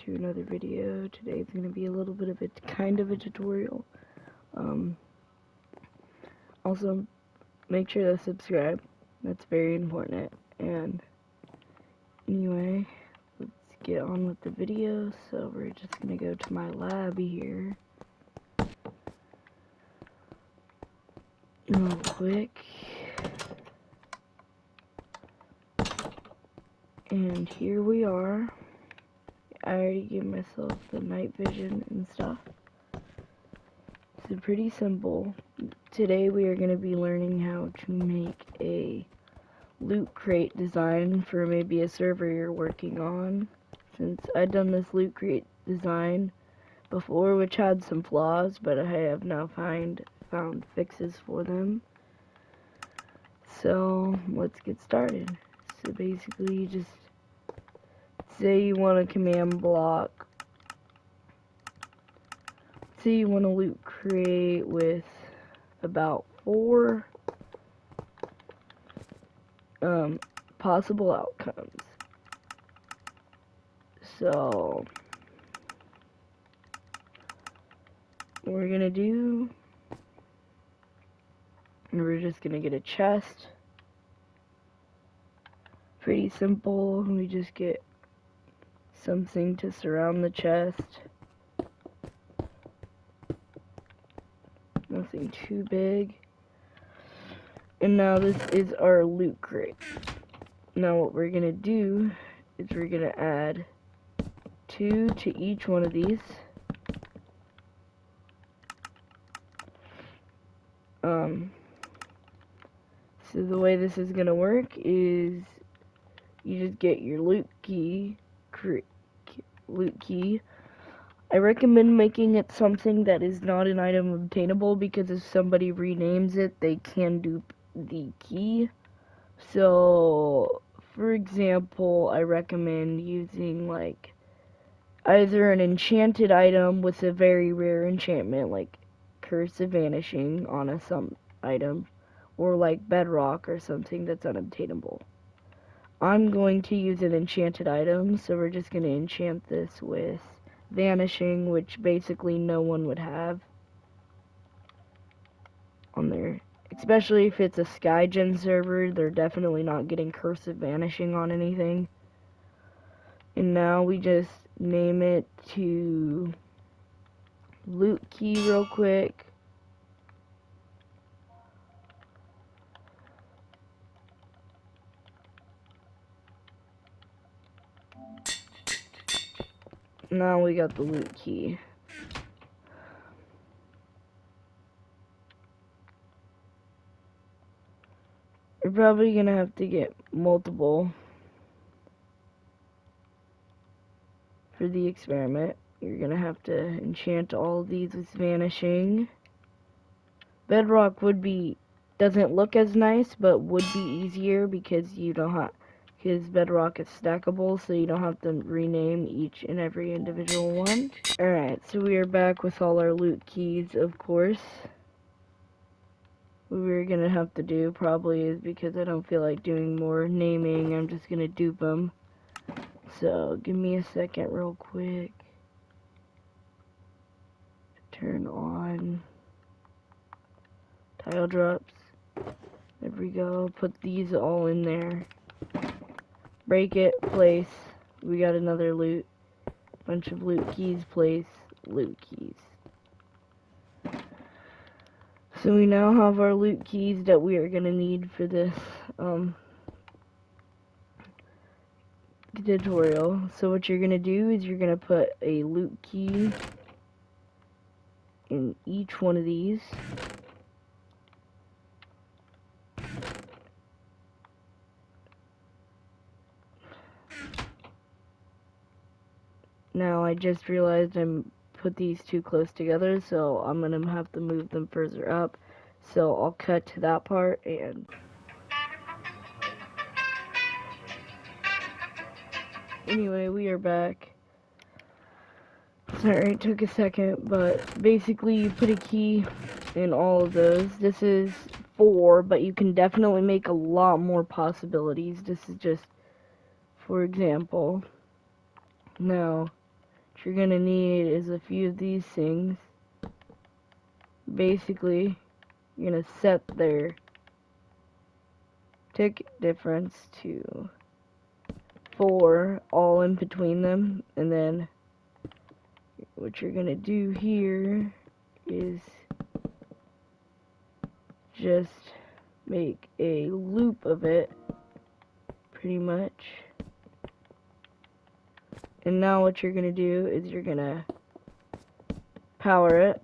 to another video. Today's going to be a little bit of a kind of a tutorial. Also, make sure to subscribe. That's very important. And anyway, let's get on with the video. So we're just going to go to my lab here real quick. And here we are. I already gave myself the night vision and stuff. So pretty simple. Today we are going to be learning how to make a loot crate design for maybe a server you're working on. Since I've done this loot crate design before, which had some flaws, but I have now found fixes for them. So let's get started. So basically you just say you want a command block. Say you want a loot crate with about 4 possible outcomes. So what we're gonna do, we're just gonna get a chest. Pretty simple. We just get something to surround the chest. Nothing too big. And now this is our loot crate. Now what we're gonna do is we're gonna add 2 to each one of these. So the way this is gonna work is you just get your loot key. I recommend making it something that is not an item obtainable, because if somebody renames it, they can dupe the key. So, for example, I recommend using like either an enchanted item with a very rare enchantment, like Curse of Vanishing on some item, or like Bedrock or something that's unobtainable. I'm going to use an enchanted item, so we're just going to enchant this with Vanishing, which basically no one would have on there. Especially if it's a Skygen server, they're definitely not getting Curse of Vanishing on anything. And now we just name it to loot key real quick. Now we got the loot key. We're probably gonna have to get multiple for the experiment. You're gonna have to enchant all of these with Vanishing. Bedrock doesn't look as nice, but would be easier because because Bedrock is stackable, so you don't have to rename each and every individual one. Alright, so we are back with all our loot keys, of course. What we're gonna have to do probably is, because I don't feel like doing more naming, I'm just gonna dupe them. So give me a second real quick. Turn on tile drops. There we go. Put these all in there. Break it, place. We got another loot. Bunch of loot keys, place, loot keys. So we now have our loot keys that we are gonna need for this tutorial. So what you're gonna do is you're gonna put a loot key in each one of these. Now I just realized I'm put these too close together, so I'm gonna have to move them further up. So I'll cut to that part and anyway, we are back. Sorry, it took a second, but basically you put a key in all of those. This is 4, but you can definitely make a lot more possibilities. This is just for example. Now, you're gonna need is a few of these things. Basically, you're gonna set their tick difference to 4 all in between them, and then what you're gonna do here is just make a loop of it, pretty much. And now what you're gonna do is you're gonna power it,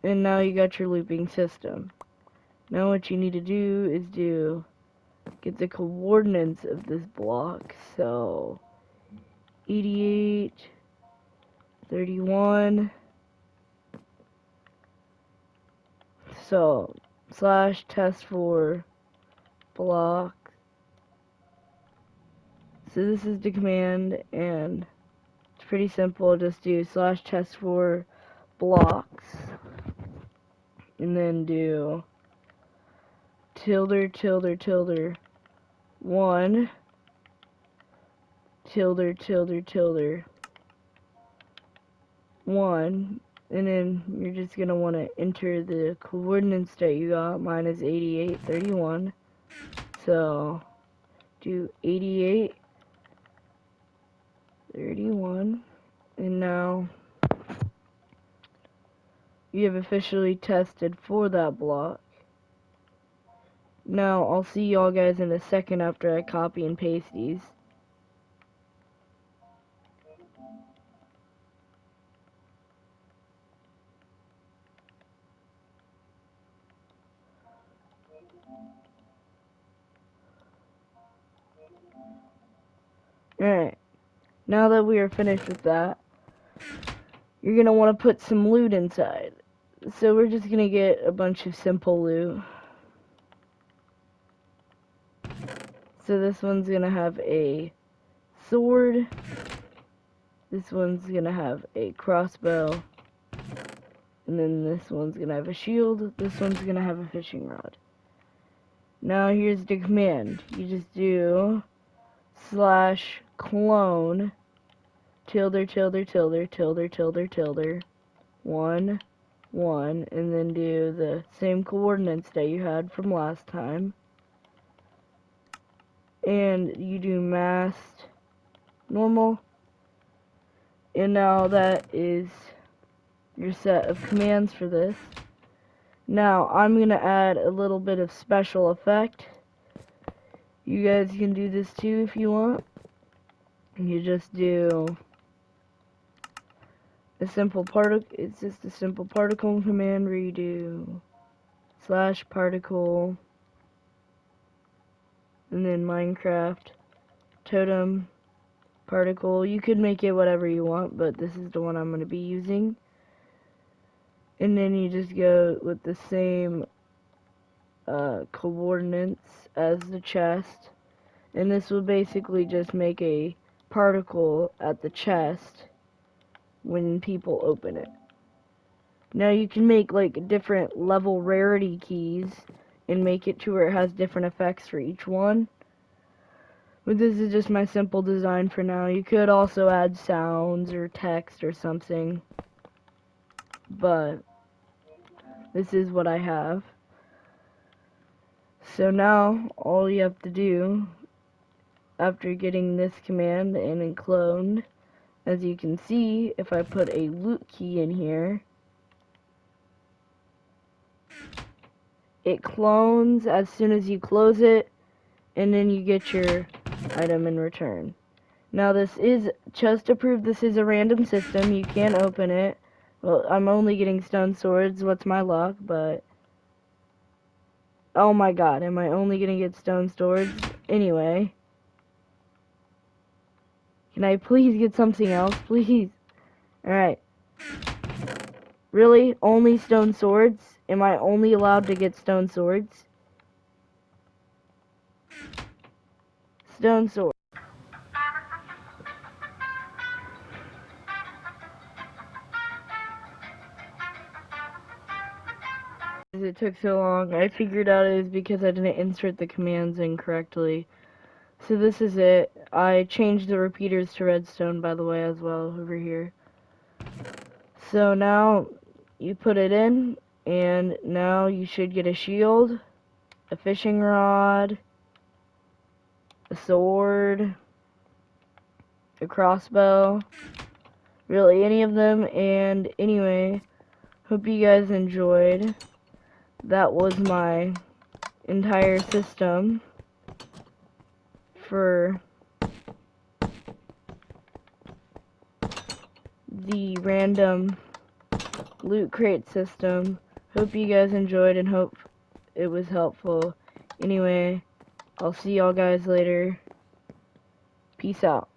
and now you got your looping system. Now what you need to do is get the coordinates of this block. So 88, 31. So slash test for block. So this is the command, and it's pretty simple. Just do slash test for blocks, and then do tilde tilde tilde 1 tilde tilde tilde 1, and then you're just gonna want to enter the coordinates that you got. Mine is 88, 31. So do 88, 31, and now you have officially tested for that block. Now I'll see y'all guys in a second after I copy and paste these. Alright, now that we are finished with that, you're going to want to put some loot inside. So we're just going to get a bunch of simple loot. So this one's going to have a sword. This one's going to have a crossbow. And then this one's going to have a shield. This one's going to have a fishing rod. Now here's the command. You just do slash clone tilde tilde tilde tilde tilde tilde 1 1, and then do the same coordinates that you had from last time, and you do mast normal, and now that is your set of commands for this. Now I'm gonna add a little bit of special effect. You guys can do this too if you want. You just do a simple particle. It's just a simple particle command where you do slash particle, and then Minecraft totem particle. You could make it whatever you want, but this is the one I'm going to be using. And then you just go with the same coordinates as the chest, and this will basically just make a particle at the chest when people open it. Now you can make like different level rarity keys and make it to where it has different effects for each one. But this is just my simple design for now. You could also add sounds or text or something, but this is what I have. So now all you have to do after getting this command and cloned, as you can see, if I put a loot key in here, it clones as soon as you close it, and then you get your item in return. Now this is, just to prove this is a random system, you can't open it. Well, I'm only getting stone swords, what's my luck, but oh my god, am I only gonna get stone swords? Anyway, can I please get something else, please? Alright. Really? Only stone swords? Am I only allowed to get stone swords? Stone sword. It took so long. I figured out it was because I didn't insert the commands incorrectly. So this is it. I changed the repeaters to redstone, by the way, as well, over here. So now you put it in, and now you should get a shield, a fishing rod, a sword, a crossbow, really any of them. And anyway, hope you guys enjoyed. That was my entire system for the random loot crate system. Hope you guys enjoyed and hope it was helpful. Anyway, I'll see y'all guys later. Peace out.